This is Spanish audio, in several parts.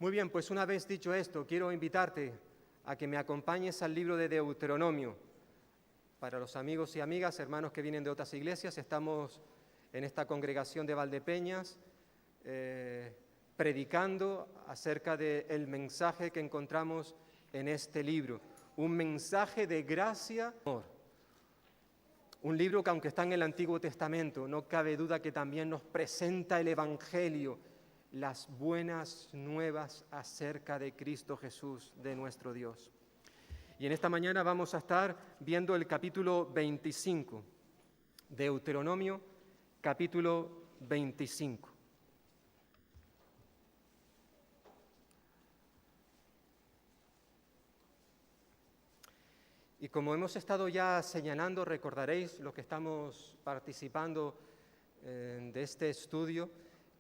Muy bien, pues una vez dicho esto, quiero invitarte a que me acompañes al libro de Deuteronomio. Para los amigos y amigas, hermanos que vienen de otras iglesias, estamos en esta congregación de Valdepeñas predicando acerca del mensaje que encontramos en este libro. Un mensaje de gracia y amor. Un libro que aunque está en el Antiguo Testamento, no cabe duda que también nos presenta el Evangelio, las buenas nuevas acerca de Cristo Jesús, de nuestro Dios. Y en esta mañana vamos a estar viendo el capítulo 25, Deuteronomio, capítulo 25. Y como hemos estado ya señalando, recordaréis los que estamos participando de este estudio,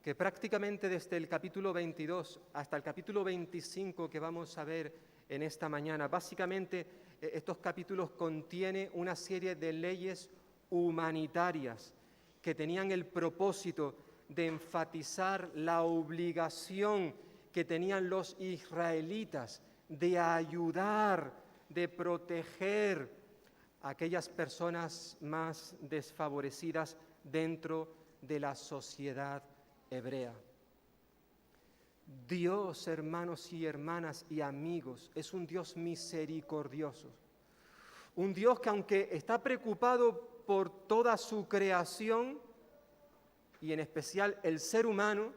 que prácticamente desde el capítulo 22 hasta el capítulo 25 que vamos a ver en esta mañana, básicamente estos capítulos contienen una serie de leyes humanitarias que tenían el propósito de enfatizar la obligación que tenían los israelitas de ayudar, de proteger a aquellas personas más desfavorecidas dentro de la sociedad hebrea. Dios, hermanos y hermanas y amigos, es un Dios misericordioso. Un Dios que aunque está preocupado por toda su creación, y en especial el ser humano,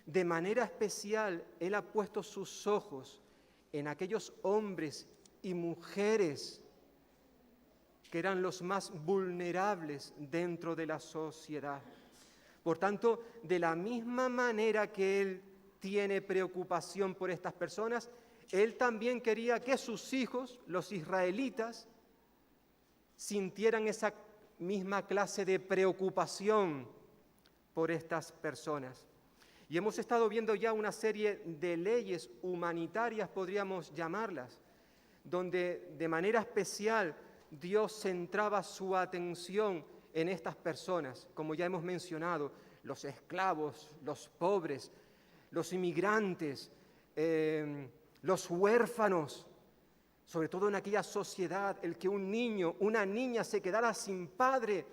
de manera especial Él ha puesto sus ojos en aquellos hombres y mujeres que eran los más vulnerables dentro de la sociedad. Por tanto, de la misma manera que Él tiene preocupación por estas personas, Él también quería que sus hijos, los israelitas, sintieran esa misma clase de preocupación por estas personas. Y hemos estado viendo ya una serie de leyes humanitarias, podríamos llamarlas, donde de manera especial Dios centraba su atención en estas personas, como ya hemos mencionado, los esclavos, los pobres, los inmigrantes, los huérfanos, sobre todo en aquella sociedad, el que un niño, una niña se quedara sin padre,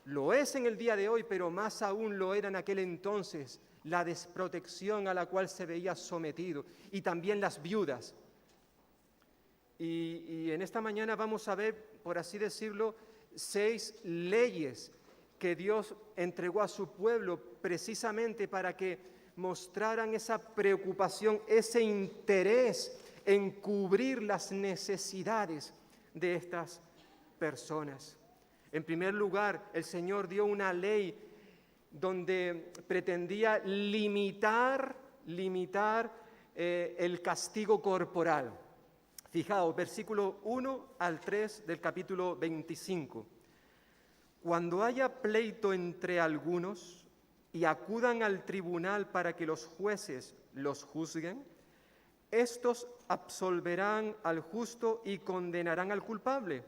lo es en el día de hoy, pero más aún lo era en aquel entonces, la desprotección a la cual se veía sometido, y también las viudas. Y en esta mañana vamos a ver, por así decirlo, 6 leyes que Dios entregó a su pueblo precisamente para que mostraran esa preocupación, ese interés en cubrir las necesidades de estas personas. En primer lugar, el Señor dio una ley donde pretendía limitar el castigo corporal. Fijaos, versículo 1 al 3 del capítulo 25. Cuando haya pleito entre algunos y acudan al tribunal para que los jueces los juzguen, estos absolverán al justo y condenarán al culpable.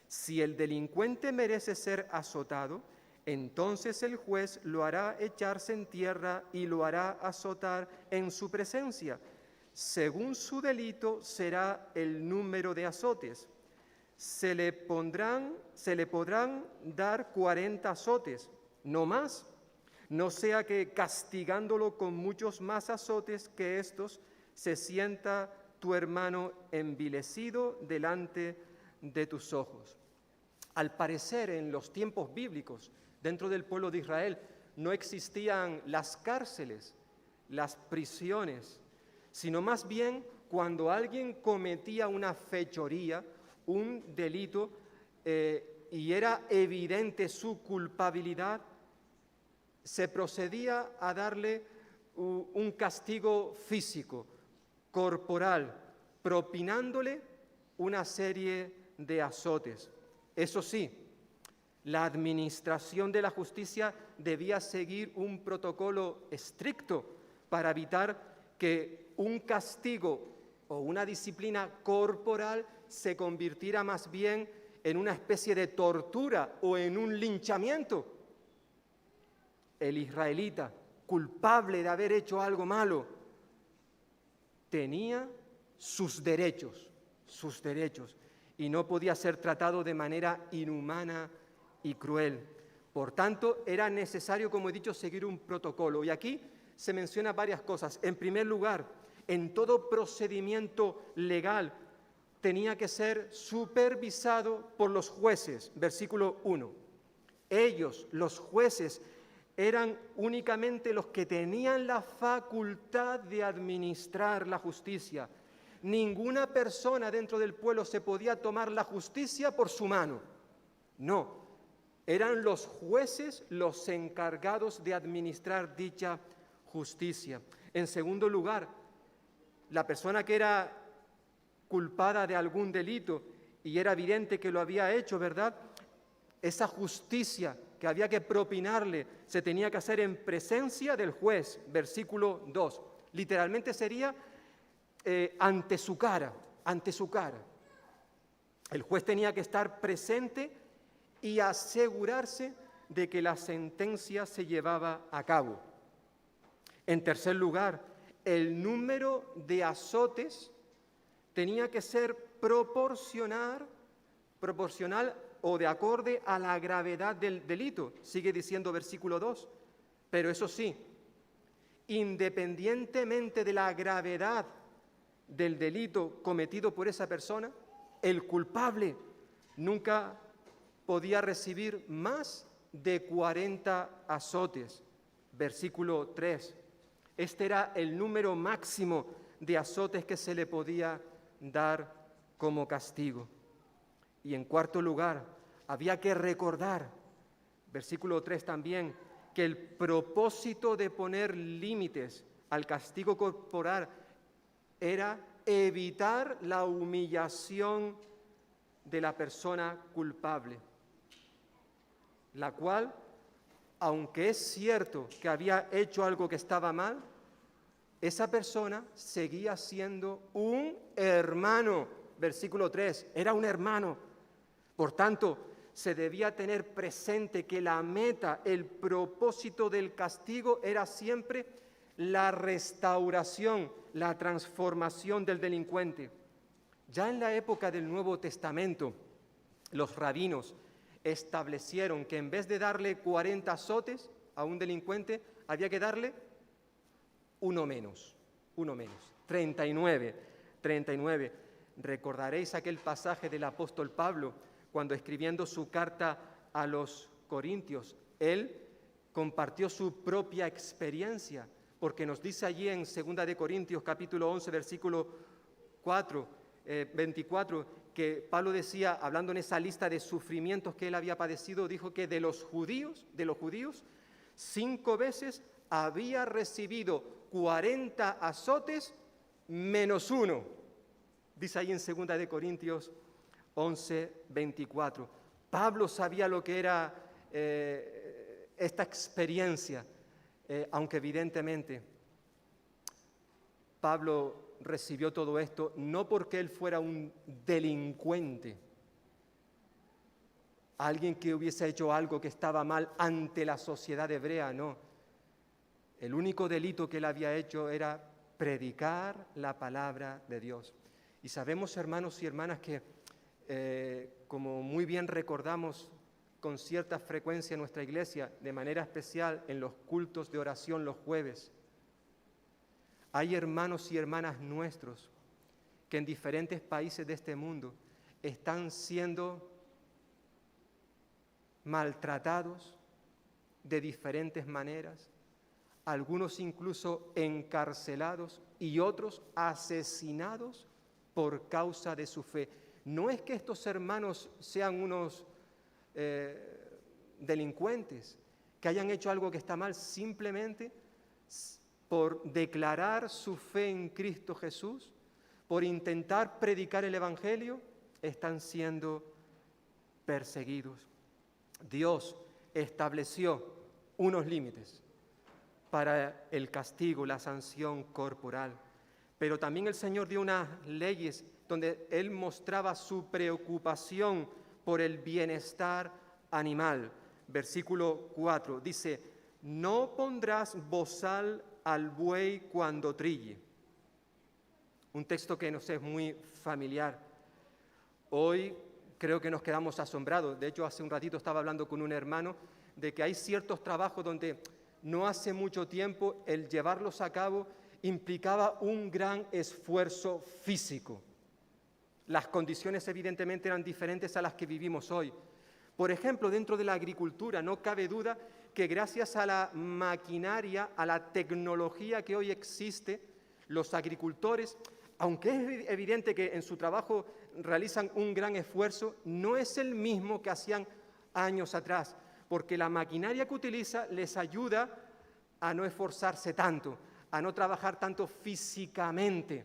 Si el delincuente merece ser azotado, entonces el juez lo hará echarse en tierra y lo hará azotar en su presencia. Según su delito será el número de azotes. Se le podrán dar 40 azotes, no más, no sea que castigándolo con muchos más azotes que estos, se sienta tu hermano envilecido delante de tus ojos. Al parecer, en los tiempos bíblicos, dentro del pueblo de Israel, no existían las cárceles, las prisiones, sino más bien cuando alguien cometía una fechoría, un delito, y era evidente su culpabilidad, se procedía a darle un castigo físico, corporal, propinándole una serie de azotes. Eso sí, la administración de la justicia debía seguir un protocolo estricto para evitar que un castigo o una disciplina corporal se convirtiera más bien en una especie de tortura o en un linchamiento. El israelita, culpable de haber hecho algo malo, tenía sus derechos, y no podía ser tratado de manera inhumana y cruel. Por tanto, era necesario, como he dicho, seguir un protocolo. Y aquí se mencionan varias cosas. En primer lugar, en todo procedimiento legal tenía que ser supervisado por los jueces. Versículo 1. Ellos, los jueces, eran únicamente los que tenían la facultad de administrar la justicia. Ninguna persona dentro del pueblo se podía tomar la justicia por su mano. No, eran los jueces los encargados de administrar dicha justicia. En segundo lugar, la persona que era culpada de algún delito y era evidente que lo había hecho, ¿verdad? Esa justicia que había que propinarle se tenía que hacer en presencia del juez, versículo 2. Literalmente sería ante su cara. El juez tenía que estar presente y asegurarse de que la sentencia se llevaba a cabo. En tercer lugar, el número de azotes tenía que ser proporcional o de acorde a la gravedad del delito, sigue diciendo versículo 2. Pero eso sí, independientemente de la gravedad del delito cometido por esa persona, el culpable nunca podía recibir más de 40 azotes. Versículo 3. Este era el número máximo de azotes que se le podía dar como castigo. Y en cuarto lugar, había que recordar, versículo 3 también, que el propósito de poner límites al castigo corporal era evitar la humillación de la persona culpable, la cual, aunque es cierto que había hecho algo que estaba mal, esa persona seguía siendo un hermano. Versículo 3, era un hermano. Por tanto, se debía tener presente que la meta, el propósito del castigo era siempre la restauración, la transformación del delincuente. Ya en la época del Nuevo Testamento, los rabinos establecieron que en vez de darle 40 azotes a un delincuente, había que darle uno menos, 39. Recordaréis aquel pasaje del apóstol Pablo, cuando escribiendo su carta a los Corintios, él compartió su propia experiencia, porque nos dice allí en 2 de Corintios capítulo 11, versículo 24, que Pablo decía, hablando en esa lista de sufrimientos que él había padecido, dijo que de los judíos, 5 veces había recibido 40 azotes menos uno. Dice ahí en 2 de Corintios 11, 24. Pablo sabía lo que era esta experiencia, aunque evidentemente Pablo recibió todo esto no porque él fuera un delincuente, alguien que hubiese hecho algo que estaba mal ante la sociedad hebrea, no. El único delito que él había hecho era predicar la palabra de Dios. Y sabemos, hermanos y hermanas, que como muy bien recordamos con cierta frecuencia en nuestra iglesia, de manera especial en los cultos de oración los jueves, hay hermanos y hermanas nuestros que en diferentes países de este mundo están siendo maltratados de diferentes maneras, algunos incluso encarcelados y otros asesinados por causa de su fe. No es que estos hermanos sean unos delincuentes, que hayan hecho algo que está mal, simplemente por declarar su fe en Cristo Jesús, por intentar predicar el Evangelio, están siendo perseguidos. Dios estableció unos límites para el castigo, la sanción corporal, pero también el Señor dio unas leyes donde Él mostraba su preocupación por el bienestar animal. Versículo 4 dice, no pondrás bozal al buey cuando trille. un texto que nos es muy familiar. Hoy creo que nos quedamos asombrados. De hecho, hace un ratito estaba hablando con un hermano de que hay ciertos trabajos donde no hace mucho tiempo el llevarlos a cabo implicaba un gran esfuerzo físico. Las condiciones evidentemente eran diferentes a las que vivimos hoy. Por ejemplo, dentro de la agricultura no cabe duda que gracias a la maquinaria, a la tecnología que hoy existe, los agricultores, aunque es evidente que en su trabajo realizan un gran esfuerzo, no es el mismo que hacían años atrás, porque la maquinaria que utiliza les ayuda a no esforzarse tanto, a no trabajar tanto físicamente.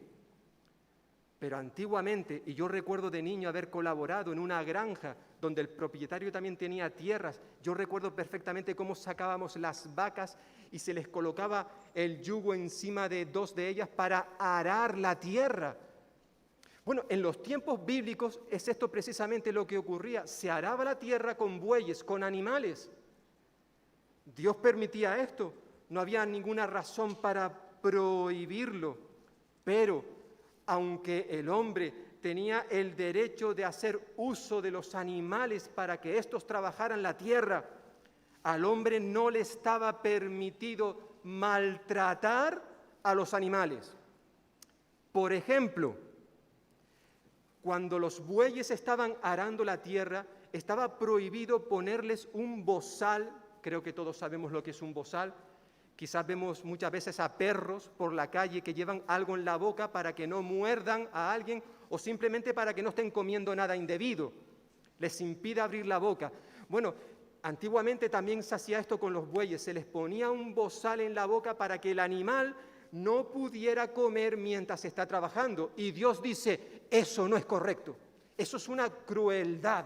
Pero antiguamente, y yo recuerdo de niño haber colaborado en una granja donde el propietario también tenía tierras, yo recuerdo perfectamente cómo sacábamos las vacas y se les colocaba el yugo encima de dos de ellas para arar la tierra. Bueno, en los tiempos bíblicos es esto precisamente lo que ocurría, se araba la tierra con bueyes, con animales. Dios permitía esto, no había ninguna razón para prohibirlo, pero aunque el hombre tenía el derecho de hacer uso de los animales para que éstos trabajaran la tierra, al hombre no le estaba permitido maltratar a los animales. Por ejemplo, cuando los bueyes estaban arando la tierra, estaba prohibido ponerles un bozal, creo que todos sabemos lo que es un bozal. Quizás vemos muchas veces a perros por la calle que llevan algo en la boca para que no muerdan a alguien o simplemente para que no estén comiendo nada indebido. Les impide abrir la boca. Bueno, antiguamente también se hacía esto con los bueyes. Se les ponía un bozal en la boca para que el animal no pudiera comer mientras está trabajando. Y Dios dice, eso no es correcto. Eso es una crueldad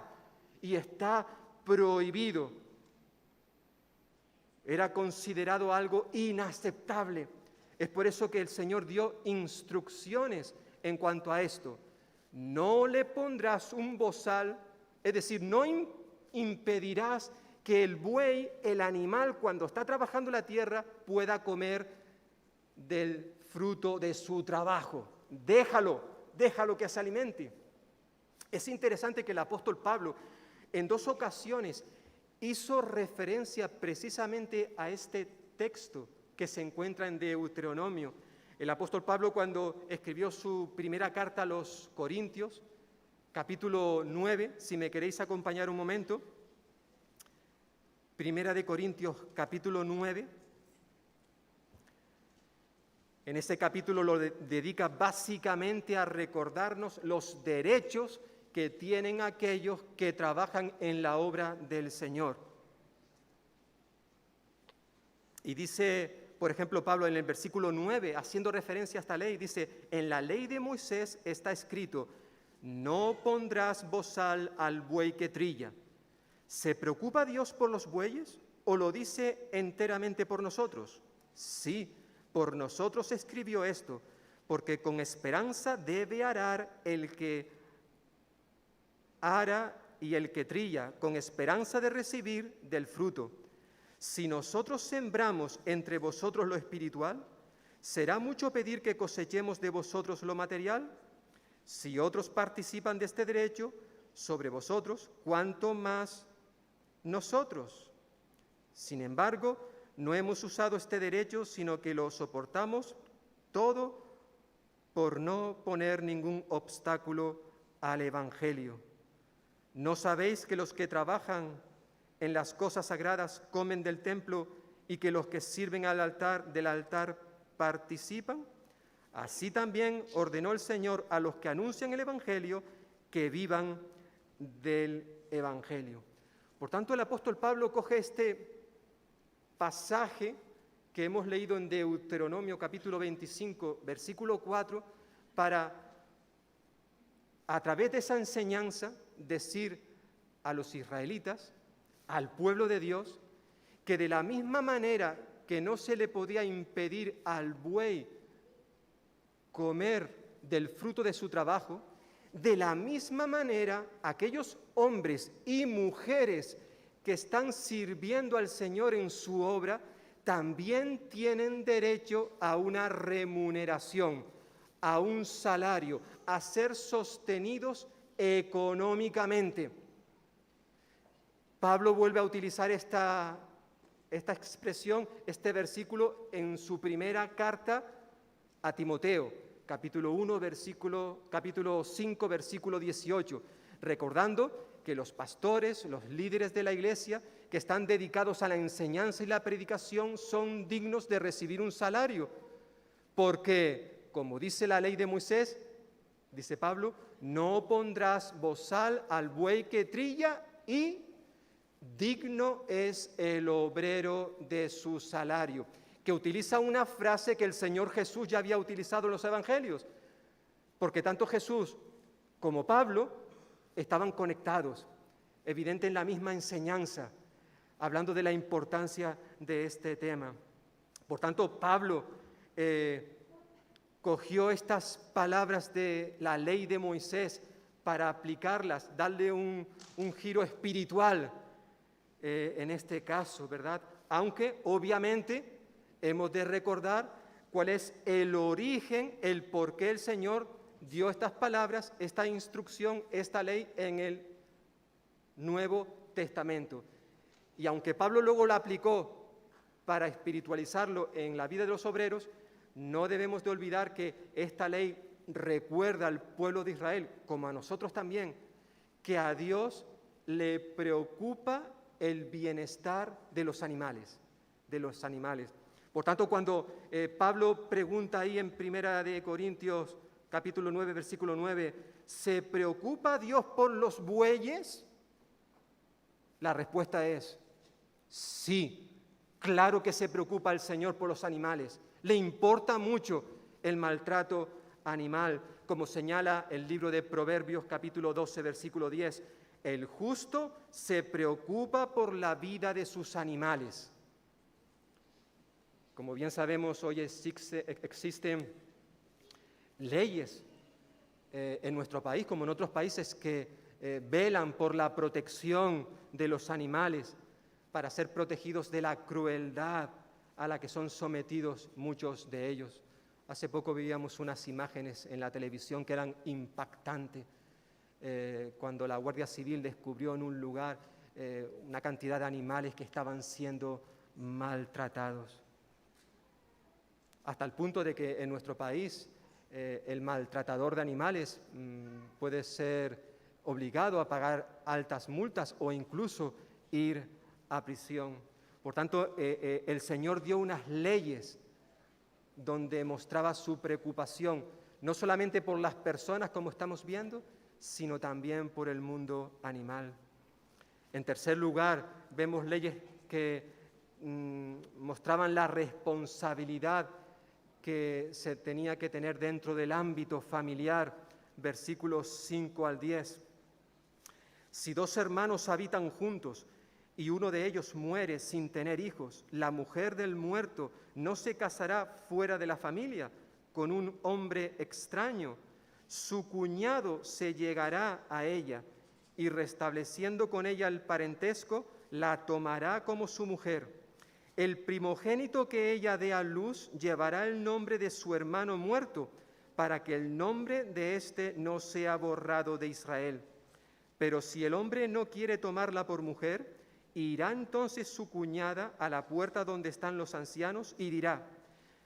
y está prohibido. Era considerado algo inaceptable. Es por eso que el Señor dio instrucciones en cuanto a esto. No le pondrás un bozal, es decir, no impedirás que el buey, el animal, cuando está trabajando la tierra, pueda comer del fruto de su trabajo. Déjalo que se alimente. Es interesante que el apóstol Pablo en 2 ocasiones hizo referencia precisamente a este texto que se encuentra en Deuteronomio. El apóstol Pablo, cuando escribió su primera carta a los Corintios, capítulo 9, si me queréis acompañar un momento, Primera de Corintios, capítulo 9, en ese capítulo lo dedica básicamente a recordarnos los derechos que tienen aquellos que trabajan en la obra del Señor. Y dice, por ejemplo, Pablo en el versículo 9, haciendo referencia a esta ley, dice, en la ley de Moisés está escrito, no pondrás bozal al buey que trilla. ¿Se preocupa Dios por los bueyes o lo dice enteramente por nosotros? Sí, por nosotros escribió esto, porque con esperanza debe arar el que ara y el que trilla, con esperanza de recibir del fruto. Si nosotros sembramos entre vosotros lo espiritual, ¿será mucho pedir que cosechemos de vosotros lo material? Si otros participan de este derecho sobre vosotros, ¿cuánto más nosotros? Sin embargo, no hemos usado este derecho, sino que lo soportamos todo por no poner ningún obstáculo al Evangelio. ¿No sabéis que los que trabajan en las cosas sagradas comen del templo y que los que sirven del altar participan? Así también ordenó el Señor a los que anuncian el Evangelio que vivan del Evangelio. Por tanto, el apóstol Pablo coge este pasaje que hemos leído en Deuteronomio capítulo 25, versículo 4, para, a través de esa enseñanza, decir a los israelitas, al pueblo de Dios, que de la misma manera que no se le podía impedir al buey comer del fruto de su trabajo, de la misma manera aquellos hombres y mujeres que están sirviendo al Señor en su obra, también tienen derecho a una remuneración, a un salario, a ser sostenidos económicamente. Pablo vuelve a utilizar esta expresión, este versículo en su primera carta a Timoteo, capítulo 5, versículo 18, recordando que los pastores, los líderes de la iglesia, que están dedicados a la enseñanza y la predicación, son dignos de recibir un salario, porque, como dice la ley de Moisés, dice Pablo, no pondrás bozal al buey que trilla y digno es el obrero de su salario, que utiliza una frase que el Señor Jesús ya había utilizado en los evangelios, porque tanto Jesús como Pablo estaban conectados, evidente en la misma enseñanza, hablando de la importancia de este tema. Por tanto, Pablo cogió estas palabras de la ley de Moisés para aplicarlas, darle un giro espiritual en este caso, ¿verdad? Aunque obviamente hemos de recordar cuál es el origen, el por qué el Señor dio estas palabras, esta instrucción, esta ley en el Nuevo Testamento. Y aunque Pablo luego la aplicó para espiritualizarlo en la vida de los obreros, no debemos de olvidar que esta ley recuerda al pueblo de Israel, como a nosotros también, que a Dios le preocupa el bienestar de los animales, Por tanto, cuando Pablo pregunta ahí en 1 Corintios capítulo 9, versículo 9, ¿se preocupa Dios por los bueyes? La respuesta es sí, claro que se preocupa el Señor por los animales. Le importa mucho el maltrato animal, como señala el libro de Proverbios capítulo 12, versículo 10. El justo se preocupa por la vida de sus animales. Como bien sabemos, hoy existen leyes en nuestro país, como en otros países, que velan por la protección de los animales para ser protegidos de la crueldad a la que son sometidos muchos de ellos. Hace poco veíamos unas imágenes en la televisión que eran impactantes, cuando la Guardia Civil descubrió en un lugar una cantidad de animales que estaban siendo maltratados. Hasta el punto de que en nuestro país el maltratador de animales puede ser obligado a pagar altas multas o incluso ir a prisión. Por tanto, el Señor dio unas leyes donde mostraba su preocupación, no solamente por las personas, como estamos viendo, sino también por el mundo animal. En tercer lugar, vemos leyes que mostraban la responsabilidad que se tenía que tener dentro del ámbito familiar, versículos 5 al 10. Si dos hermanos habitan juntos y uno de ellos muere sin tener hijos, la mujer del muerto no se casará fuera de la familia con un hombre extraño. Su cuñado se llegará a ella y restableciendo con ella el parentesco, la tomará como su mujer. El primogénito que ella dé a luz llevará el nombre de su hermano muerto, para que el nombre de éste no sea borrado de Israel. Pero si el hombre no quiere tomarla por mujer, irá entonces su cuñada a la puerta donde están los ancianos y dirá: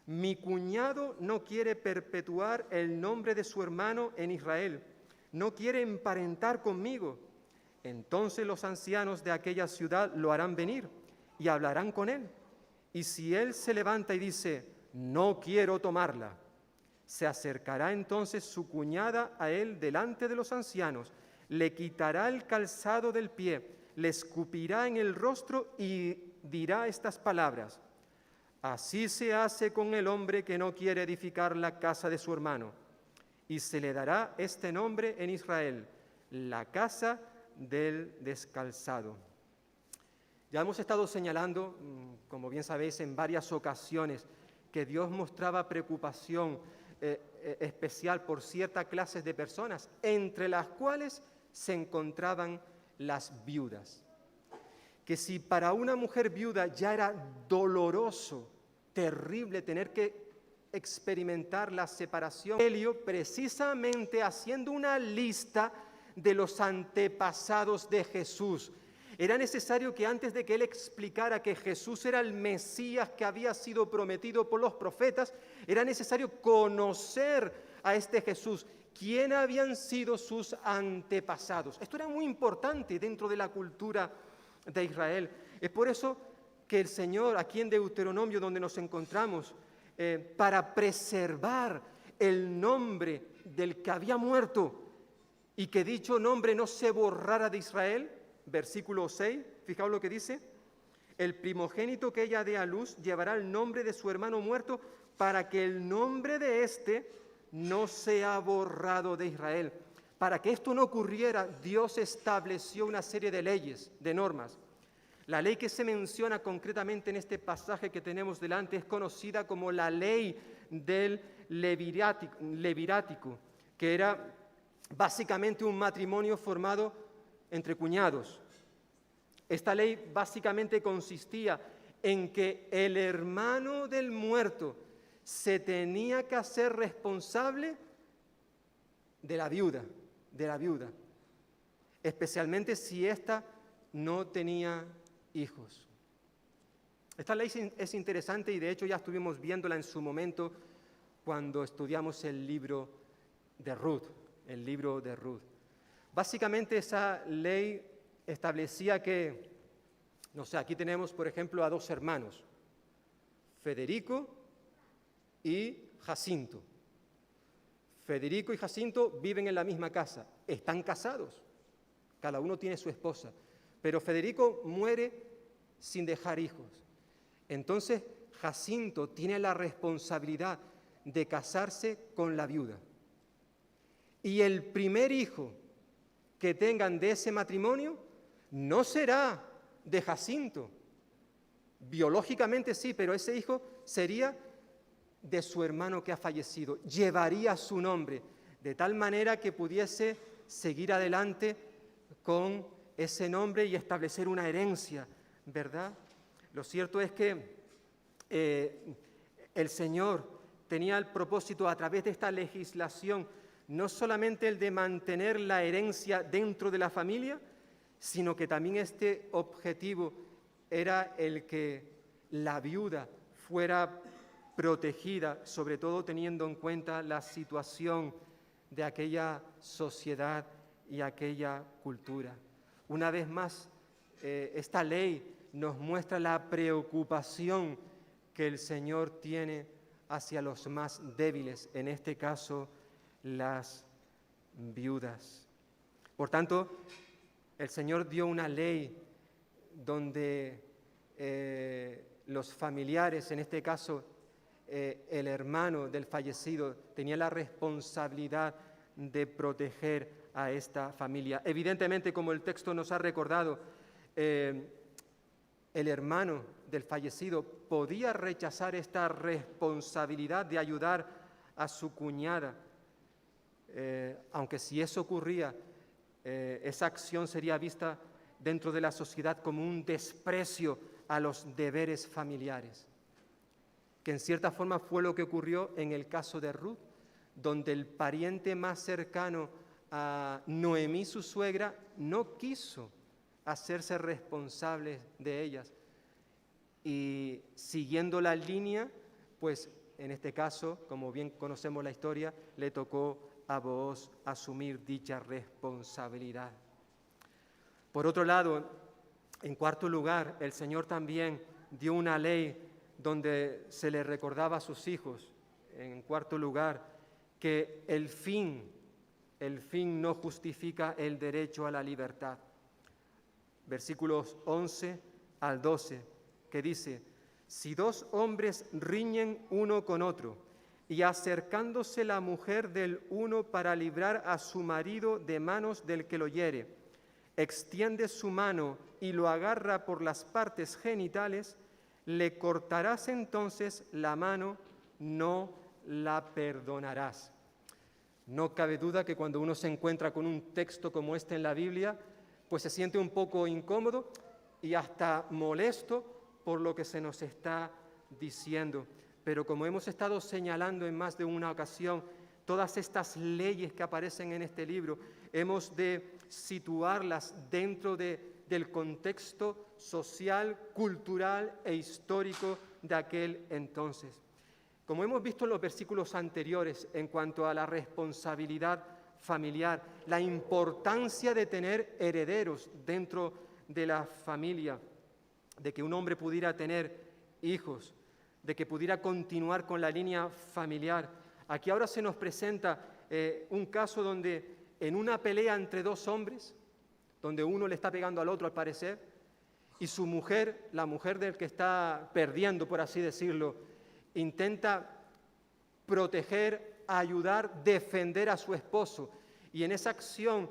mi cuñado no quiere perpetuar el nombre de su hermano en Israel, no quiere emparentar conmigo. Entonces los ancianos de aquella ciudad lo harán venir y hablarán con él. Y si él se levanta y dice: no quiero tomarla, se acercará entonces su cuñada a él delante de los ancianos, le quitará el calzado del pie, le escupirá en el rostro y dirá estas palabras: así se hace con el hombre que no quiere edificar la casa de su hermano. Y se le dará este nombre en Israel: la casa del descalzado. Ya hemos estado señalando, como bien sabéis, en varias ocasiones, que Dios mostraba preocupación especial por ciertas clases de personas, entre las cuales se encontraban las viudas. Que si para una mujer viuda ya era doloroso, terrible tener que experimentar la separación. Precisamente haciendo una lista de los antepasados de Jesús. Era necesario que antes de que él explicara que Jesús era el Mesías que había sido prometido por los profetas, era necesario conocer a este Jesús, quién habían sido sus antepasados. Esto era muy importante dentro de la cultura de Israel. Es por eso que el Señor, aquí en Deuteronomio, donde nos encontramos, para preservar el nombre del que había muerto y que dicho nombre no se borrara de Israel, versículo 6, fijaos lo que dice: el primogénito que ella dé a luz llevará el nombre de su hermano muerto para que el nombre de éste no sea borrado de Israel. Para que esto no ocurriera, Dios estableció una serie de leyes, de normas. La ley que se menciona concretamente en este pasaje que tenemos delante es conocida como la ley del levirático, que era básicamente un matrimonio formado entre cuñados. Esta ley básicamente consistía en que el hermano del muerto se tenía que hacer responsable de la viuda, especialmente si ésta no tenía hijos. Esta ley es interesante y de hecho ya estuvimos viéndola en su momento cuando estudiamos el libro de Ruth. Básicamente esa ley establecía que, aquí tenemos por ejemplo a dos hermanos, Federico y Jacinto. Federico y Jacinto viven en la misma casa, están casados, cada uno tiene su esposa, pero Federico muere sin dejar hijos. Entonces Jacinto tiene la responsabilidad de casarse con la viuda. Y el primer hijo que tengan de ese matrimonio no será de Jacinto. Biológicamente sí, pero ese hijo sería de su hermano que ha fallecido. Llevaría su nombre, de tal manera que pudiese seguir adelante con ese nombre y establecer una herencia, ¿verdad? Lo cierto es que el Señor tenía el propósito a través de esta legislación no solamente el de mantener la herencia dentro de la familia, sino que también este objetivo era el que la viuda fuera protegida, sobre todo teniendo en cuenta la situación de aquella sociedad y aquella cultura. Una vez más, esta ley nos muestra la preocupación que el Señor tiene hacia los más débiles, en este caso, las viudas. Por tanto, el Señor dio una ley donde los familiares, en este caso el hermano del fallecido, tenía la responsabilidad de proteger a esta familia. Evidentemente, como el texto nos ha recordado, el hermano del fallecido podía rechazar esta responsabilidad de ayudar a su cuñada, aunque si eso ocurría, esa acción sería vista dentro de la sociedad como un desprecio a los deberes familiares, que en cierta forma fue lo que ocurrió en el caso de Ruth, donde el pariente más cercano a Noemí, su suegra, no quiso hacerse responsable de ellas. Y siguiendo la línea, pues en este caso, como bien conocemos la historia, le tocó a Booz asumir dicha responsabilidad. Por otro lado, en cuarto lugar, el Señor también dio una ley donde se le recordaba a sus hijos, en cuarto lugar, que el fin no justifica el derecho a la libertad. Versículos 11 al 12, que dice: si dos hombres riñen uno con otro, y acercándose la mujer del uno para librar a su marido de manos del que lo hiere, extiende su mano y lo agarra por las partes genitales, le cortarás entonces la mano, no la perdonarás. No cabe duda que cuando uno se encuentra con un texto como este en la Biblia, pues se siente un poco incómodo y hasta molesto por lo que se nos está diciendo. Pero como hemos estado señalando en más de una ocasión, todas estas leyes que aparecen en este libro, hemos de situarlas dentro del contexto social, cultural e histórico de aquel entonces. Como hemos visto en los versículos anteriores, en cuanto a la responsabilidad familiar, la importancia de tener herederos dentro de la familia, de que un hombre pudiera tener hijos, de que pudiera continuar con la línea familiar. Aquí ahora se nos presenta un caso donde en una pelea entre dos hombres, donde uno le está pegando al otro al parecer, y su mujer, la mujer del que está perdiendo, por así decirlo, intenta proteger, ayudar, defender a su esposo. Y en esa acción,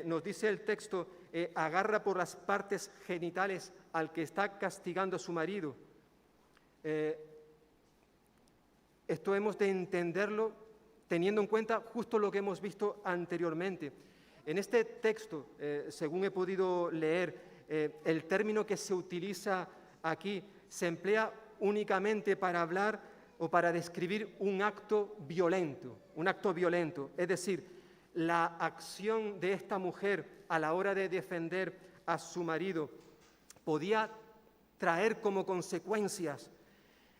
nos dice el texto, agarra por las partes genitales al que está castigando a su marido. Esto hemos de entenderlo teniendo en cuenta justo lo que hemos visto anteriormente. En este texto, según he podido leer, el término que se utiliza aquí se emplea únicamente para hablar o para describir un acto violento, es decir, la acción de esta mujer a la hora de defender a su marido podía traer como consecuencias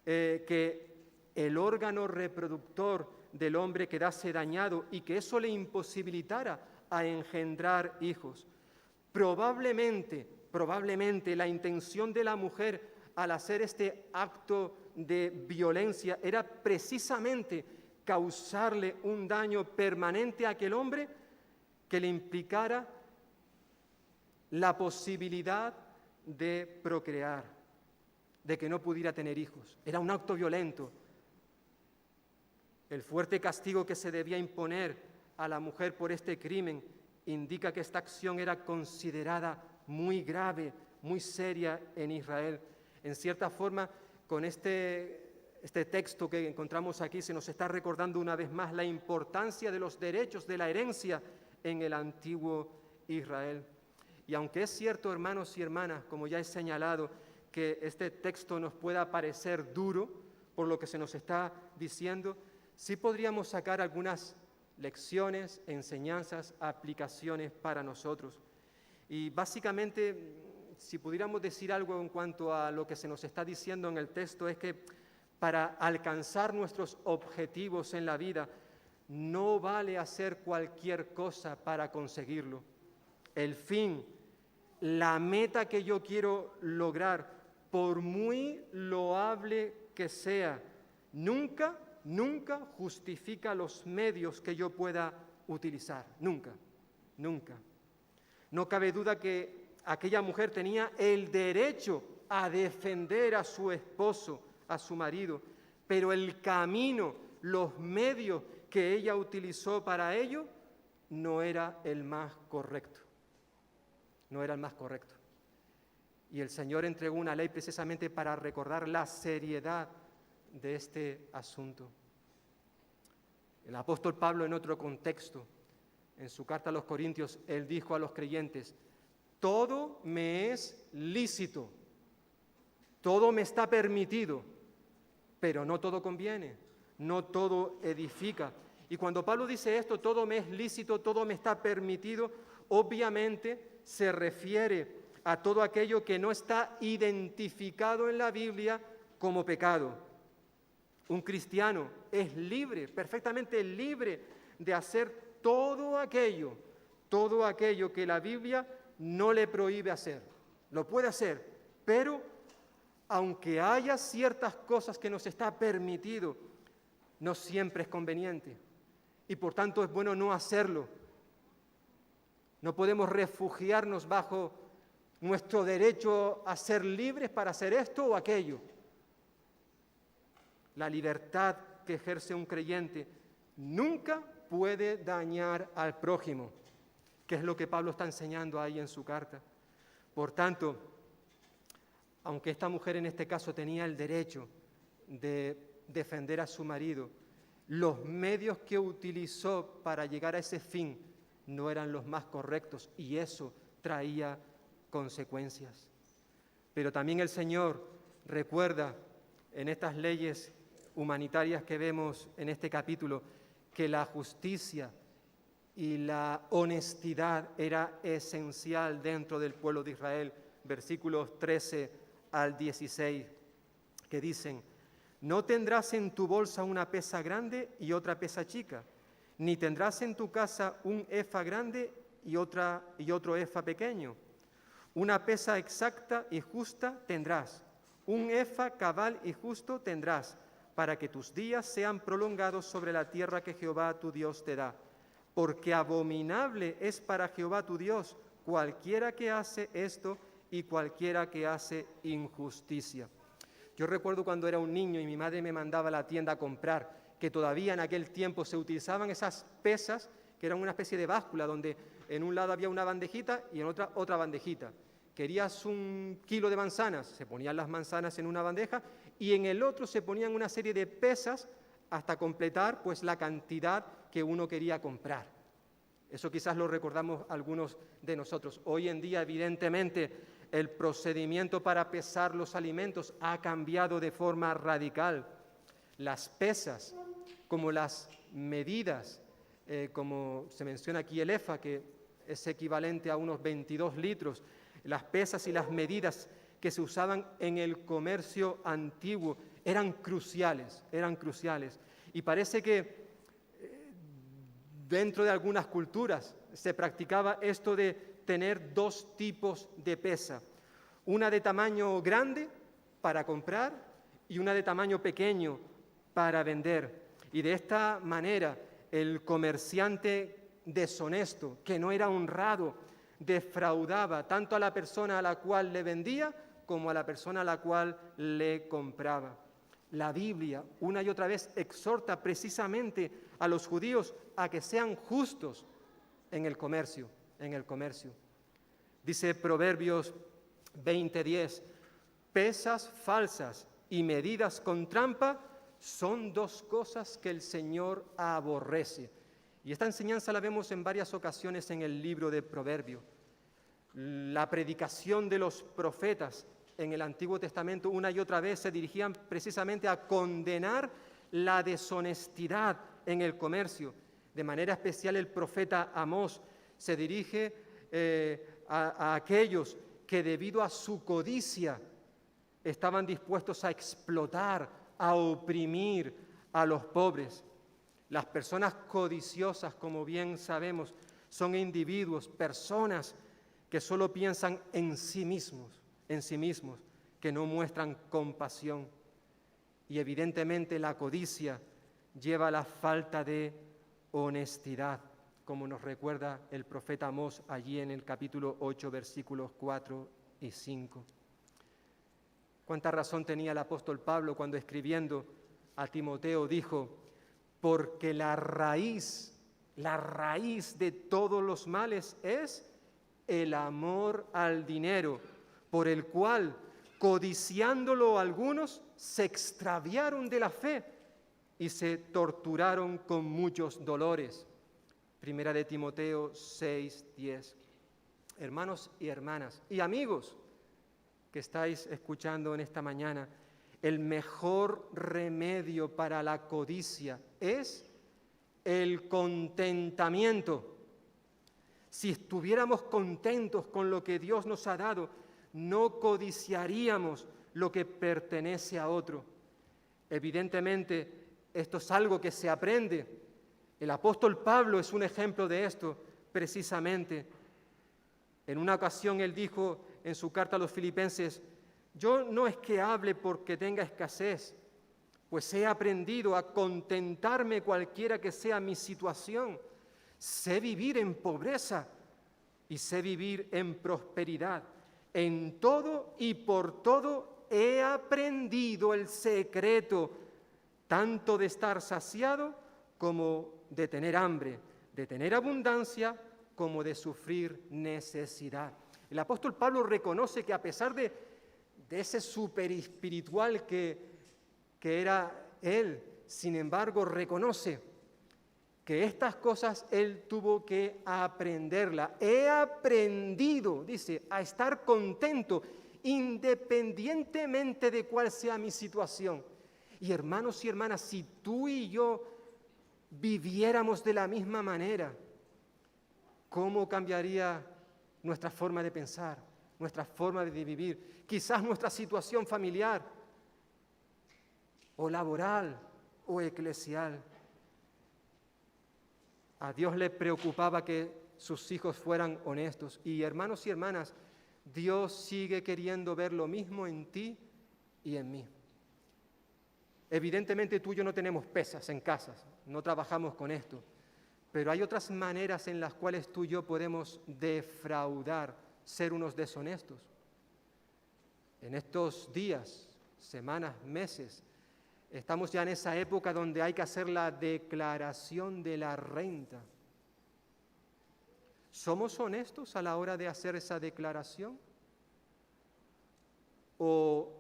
que el órgano reproductor del hombre quedase dañado y que eso le imposibilitara a engendrar hijos. Probablemente la intención de la mujer al hacer este acto de violencia era precisamente causarle un daño permanente a aquel hombre que le implicara la posibilidad de procrear, de que no pudiera tener hijos. Era un acto violento. El fuerte castigo que se debía imponer a la mujer por este crimen indica que esta acción era considerada muy grave, muy seria en Israel. En cierta forma, con este texto que encontramos aquí se nos está recordando una vez más la importancia de los derechos de la herencia en el antiguo Israel. Y aunque es cierto, hermanos y hermanas, como ya he señalado, que este texto nos pueda parecer duro por lo que se nos está diciendo, sí podríamos sacar algunas lecciones, enseñanzas, aplicaciones para nosotros. Y básicamente, si pudiéramos decir algo en cuanto a lo que se nos está diciendo en el texto, es que para alcanzar nuestros objetivos en la vida, no vale hacer cualquier cosa para conseguirlo. El fin, la meta que yo quiero lograr, por muy loable que sea, nunca justifica los medios que yo pueda utilizar. Nunca. No cabe duda que aquella mujer tenía el derecho a defender a su esposo, a su marido, pero el camino, los medios que ella utilizó para ello no era el más correcto. Y el Señor entregó una ley precisamente para recordar la seriedad de este asunto. El apóstol Pablo, en otro contexto, en su carta a los Corintios, él dijo a los creyentes: todo me es lícito, todo me está permitido, pero no todo conviene, no todo edifica. Y cuando Pablo dice esto, todo me es lícito, todo me está permitido, obviamente se refiere a todo aquello que no está identificado en la Biblia como pecado. Un cristiano es libre, perfectamente libre de hacer todo aquello que la Biblia no le prohíbe hacer. Lo puede hacer, pero aunque haya ciertas cosas que nos está permitido, no siempre es conveniente y por tanto es bueno no hacerlo. No podemos refugiarnos bajo nuestro derecho a ser libres para hacer esto o aquello. La libertad que ejerce un creyente nunca puede dañar al prójimo, que es lo que Pablo está enseñando ahí en su carta. Por tanto, aunque esta mujer en este caso tenía el derecho de defender a su marido, los medios que utilizó para llegar a ese fin no eran los más correctos y eso traía consecuencias. Pero también el Señor recuerda en estas leyes humanitarias que vemos en este capítulo, que la justicia y la honestidad era esencial dentro del pueblo de Israel. Versículos 13 al 16, que dicen: no tendrás en tu bolsa una pesa grande y otra pesa chica, ni tendrás en tu casa un efa grande y otro efa pequeño. Una pesa exacta y justa tendrás, un efa cabal y justo tendrás, para que tus días sean prolongados sobre la tierra que Jehová tu Dios te da. Porque abominable es para Jehová tu Dios cualquiera que hace esto y cualquiera que hace injusticia. Yo recuerdo cuando era un niño y mi madre me mandaba a la tienda a comprar, que todavía en aquel tiempo se utilizaban esas pesas, que eran una especie de báscula, donde en un lado había una bandejita y en otra bandejita. Querías 1 kilo de manzanas, se ponían las manzanas en una bandeja y en el otro se ponían una serie de pesas hasta completar pues la cantidad que uno quería comprar. Eso quizás lo recordamos algunos de nosotros. Hoy en día, evidentemente, el procedimiento para pesar los alimentos ha cambiado de forma radical. Las pesas, como las medidas, como se menciona aquí el efa, que es equivalente a unos 22 litros, las pesas y las medidas que se usaban en el comercio antiguo eran cruciales. Y parece que dentro de algunas culturas se practicaba esto de tener 2 tipos de pesa, una de tamaño grande para comprar y una de tamaño pequeño para vender. Y de esta manera el comerciante deshonesto, que no era honrado, defraudaba tanto a la persona a la cual le vendía como a la persona a la cual le compraba. La Biblia una y otra vez exhorta precisamente a los judíos a que sean justos en el comercio. Dice Proverbios 20:10, pesas falsas y medidas con trampa son 2 cosas que el Señor aborrece. Y esta enseñanza la vemos en varias ocasiones en el libro de Proverbios. La predicación de los profetas en el Antiguo Testamento una y otra vez se dirigían precisamente a condenar la deshonestidad en el comercio. De manera especial el profeta Amós se dirige a aquellos que debido a su codicia estaban dispuestos a explotar, a oprimir a los pobres. Las personas codiciosas, como bien sabemos, son individuos, personas que solo piensan en sí mismos, que no muestran compasión. Y evidentemente la codicia lleva a la falta de honestidad, como nos recuerda el profeta Amós allí en el capítulo 8, versículos 4 y 5. ¿Cuánta razón tenía el apóstol Pablo cuando escribiendo a Timoteo dijo: porque la raíz de todos los males es el amor al dinero, por el cual, codiciándolo algunos, se extraviaron de la fe y se torturaron con muchos dolores. Primera de Timoteo 6:10. Hermanos y hermanas y amigos que estáis escuchando en esta mañana, el mejor remedio para la codicia es el contentamiento. Si estuviéramos contentos con lo que Dios nos ha dado, no codiciaríamos lo que pertenece a otro. Evidentemente, esto es algo que se aprende. El apóstol Pablo es un ejemplo de esto, precisamente. En una ocasión él dijo en su carta a los Filipenses: yo no es que hable porque tenga escasez, pues he aprendido a contentarme cualquiera que sea mi situación. Sé vivir en pobreza y sé vivir en prosperidad. En todo y por todo he aprendido el secreto, tanto de estar saciado como de tener hambre, de tener abundancia como de sufrir necesidad. El apóstol Pablo reconoce que a pesar de ese superespiritual que era él, sin embargo reconoce que estas cosas él tuvo que aprenderlas. He aprendido, dice, a estar contento independientemente de cuál sea mi situación. Y hermanos y hermanas, si tú y yo viviéramos de la misma manera, ¿cómo cambiaría nuestra forma de pensar, nuestra forma de vivir? Quizás nuestra situación familiar, o laboral, o eclesial. A Dios le preocupaba que sus hijos fueran honestos. Y hermanos y hermanas, Dios sigue queriendo ver lo mismo en ti y en mí. Evidentemente tú y yo no tenemos pesas en casas, no trabajamos con esto, pero hay otras maneras en las cuales tú y yo podemos defraudar, ser unos deshonestos. En estos días, semanas, meses, estamos ya en esa época donde hay que hacer la declaración de la renta. ¿Somos honestos a la hora de hacer esa declaración? ¿O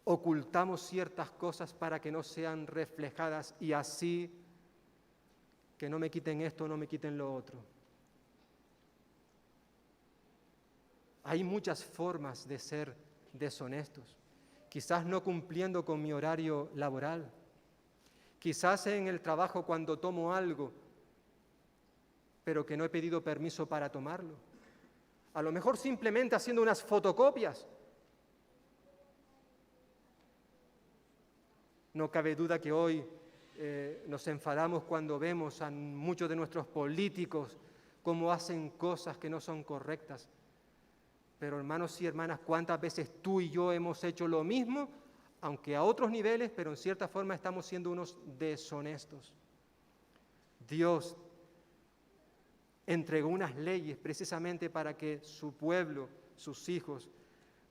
ocultamos ciertas cosas para que no sean reflejadas y así que no me quiten esto, no me quiten lo otro? Hay muchas formas de ser deshonestos. Quizás no cumpliendo con mi horario laboral. Quizás en el trabajo cuando tomo algo, pero que no he pedido permiso para tomarlo. A lo mejor simplemente haciendo unas fotocopias. No cabe duda que hoy nos enfadamos cuando vemos a muchos de nuestros políticos cómo hacen cosas que no son correctas. Pero hermanos y hermanas, ¿cuántas veces tú y yo hemos hecho lo mismo? Aunque a otros niveles, pero en cierta forma estamos siendo unos deshonestos. Dios entregó unas leyes precisamente para que su pueblo, sus hijos,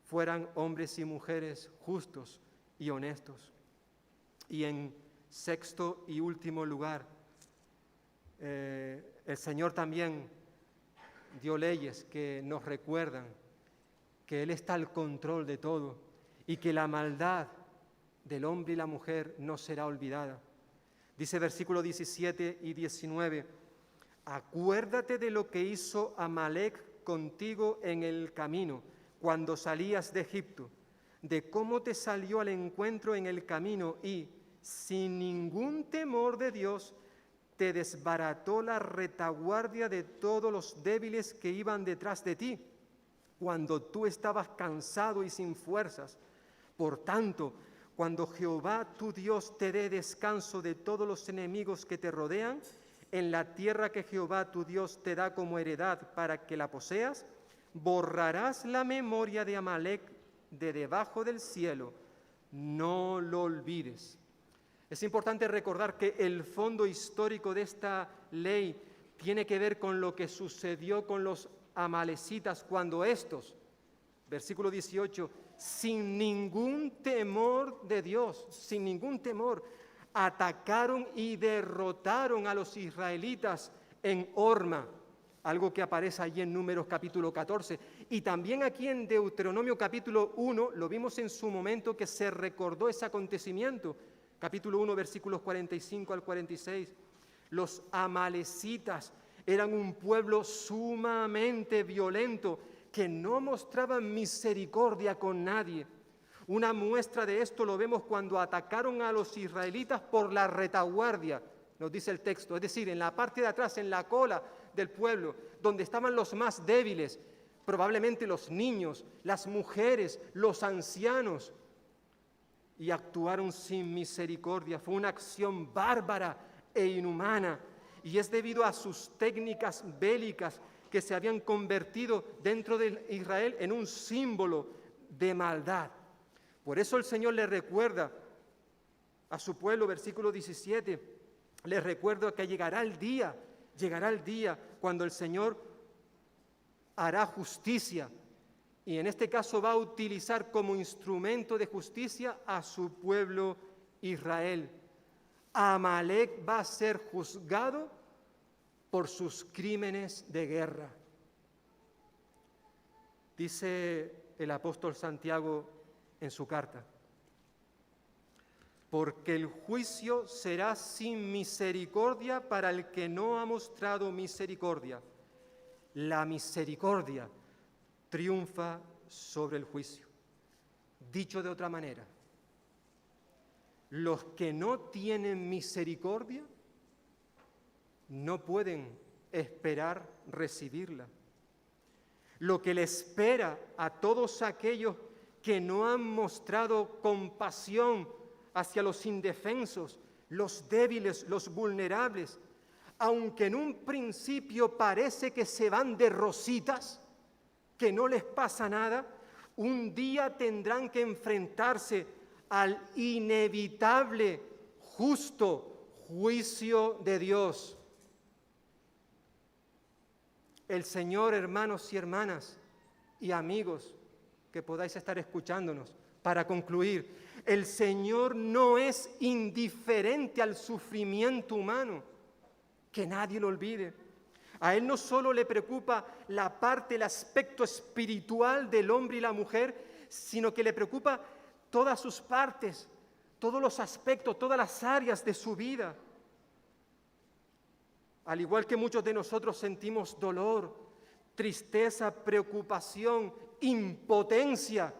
fueran hombres y mujeres justos y honestos. Y en sexto y último lugar, el Señor también dio leyes que nos recuerdan que Él está al control de todo y que la maldad del hombre y la mujer no será olvidada. Dice versículo 17 y 19, acuérdate de lo que hizo Amalec contigo en el camino, cuando salías de Egipto, de cómo te salió al encuentro en el camino y, sin ningún temor de Dios, te desbarató la retaguardia de todos los débiles que iban detrás de ti, cuando tú estabas cansado y sin fuerzas. Por tanto, cuando Jehová tu Dios te dé descanso de todos los enemigos que te rodean, en la tierra que Jehová tu Dios te da como heredad para que la poseas, borrarás la memoria de Amalec de debajo del cielo, no lo olvides. Es importante recordar que el fondo histórico de esta ley tiene que ver con lo que sucedió con los amalecitas cuando estos, versículo 18, sin ningún temor de Dios, sin ningún temor, atacaron y derrotaron a los israelitas en Horma, algo que aparece allí en Números capítulo 14. Y también aquí en Deuteronomio capítulo 1, lo vimos en su momento que se recordó ese acontecimiento, capítulo 1, versículos 45 al 46. Los amalecitas eran un pueblo sumamente violento que no mostraban misericordia con nadie. Una muestra de esto lo vemos cuando atacaron a los israelitas por la retaguardia, nos dice el texto, es decir, en la parte de atrás, en la cola del pueblo, donde estaban los más débiles, probablemente los niños, las mujeres, los ancianos, y actuaron sin misericordia. Fue una acción bárbara e inhumana, y es debido a sus técnicas bélicas que se habían convertido dentro de Israel en un símbolo de maldad. Por eso el Señor le recuerda a su pueblo, versículo 17, les recuerdo que llegará el día cuando el Señor hará justicia, y en este caso va a utilizar como instrumento de justicia a su pueblo Israel. Amalec va a ser juzgado por sus crímenes de guerra. Dice el apóstol Santiago en su carta, porque el juicio será sin misericordia para el que no ha mostrado misericordia. La misericordia triunfa sobre el juicio. Dicho de otra manera, los que no tienen misericordia no pueden esperar recibirla. Lo que le espera a todos aquellos que no han mostrado compasión hacia los indefensos, los débiles, los vulnerables, aunque en un principio parece que se van de rositas, que no les pasa nada, un día tendrán que enfrentarse al inevitable, justo juicio de Dios. El Señor, hermanos y hermanas y amigos que podáis estar escuchándonos, para concluir, el Señor no es indiferente al sufrimiento humano, que nadie lo olvide. A Él no solo le preocupa la parte, el aspecto espiritual del hombre y la mujer, sino que le preocupa todas sus partes, todos los aspectos, todas las áreas de su vida. Al igual que muchos de nosotros sentimos dolor, tristeza, preocupación, impotencia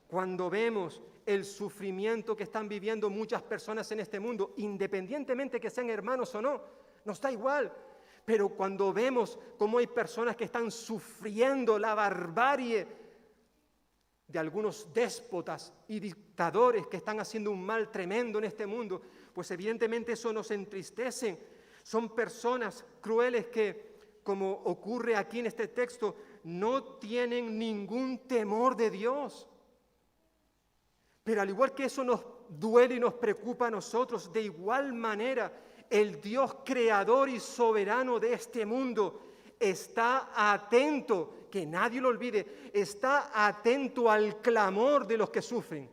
cuando vemos el sufrimiento que están viviendo muchas personas en este mundo, independientemente que sean hermanos o no, nos da igual. Pero cuando vemos cómo hay personas que están sufriendo la barbarie de algunos déspotas y dictadores que están haciendo un mal tremendo en este mundo, pues evidentemente eso nos entristece. Son personas crueles que, como ocurre aquí en este texto, no tienen ningún temor de Dios. Pero al igual que eso nos duele y nos preocupa a nosotros, de igual manera el Dios creador y soberano de este mundo está atento, que nadie lo olvide, está atento al clamor de los que sufren.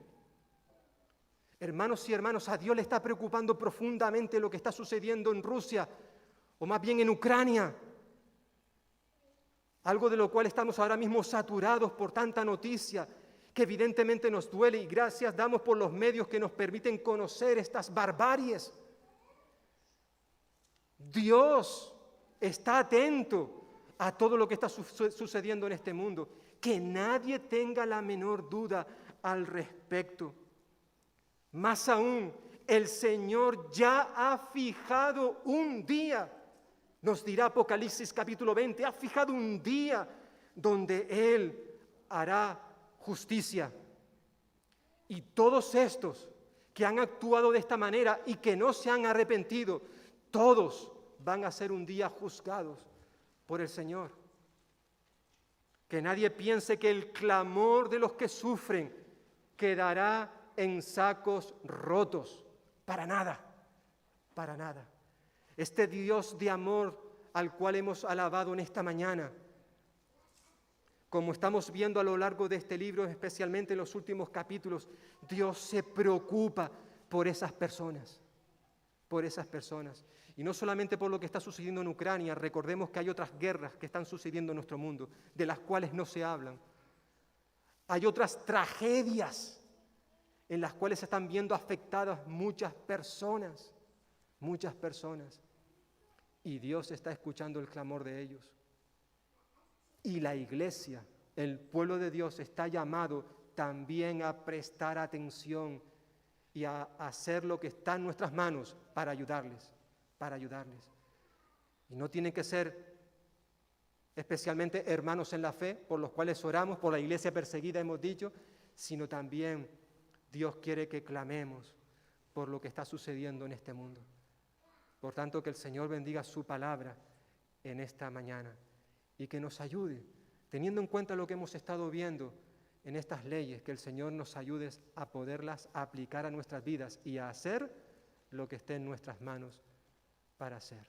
Hermanos y hermanas, a Dios le está preocupando profundamente lo que está sucediendo en Rusia, o más bien en Ucrania. Algo de lo cual estamos ahora mismo saturados por tanta noticia, que evidentemente nos duele, y gracias damos por los medios que nos permiten conocer estas barbaries. Dios está atento a todo lo que está sucediendo en este mundo. Que nadie tenga la menor duda al respecto. Más aún, el Señor ya ha fijado un día, nos dirá Apocalipsis capítulo 20, ha fijado un día donde Él hará justicia. Y todos estos que han actuado de esta manera y que no se han arrepentido, todos van a ser un día juzgados por el Señor. Que nadie piense que el clamor de los que sufren quedará en sacos rotos. Para nada, para nada. Este Dios de amor al cual hemos alabado en esta mañana, como estamos viendo a lo largo de este libro, especialmente en los últimos capítulos, Dios se preocupa por esas personas. Por esas personas. Y no solamente por lo que está sucediendo en Ucrania, recordemos que hay otras guerras que están sucediendo en nuestro mundo, de las cuales no se hablan. Hay otras tragedias en las cuales se están viendo afectadas muchas personas. Y Dios está escuchando el clamor de ellos. Y la iglesia, el pueblo de Dios, está llamado también a prestar atención y a hacer lo que está en nuestras manos para ayudarles. Y no tienen que ser especialmente hermanos en la fe, por los cuales oramos, por la iglesia perseguida hemos dicho, sino también Dios quiere que clamemos por lo que está sucediendo en este mundo. Por tanto, que el Señor bendiga su palabra en esta mañana y que nos ayude, teniendo en cuenta lo que hemos estado viendo en estas leyes, que el Señor nos ayude a poderlas aplicar a nuestras vidas y a hacer lo que esté en nuestras manos para hacer.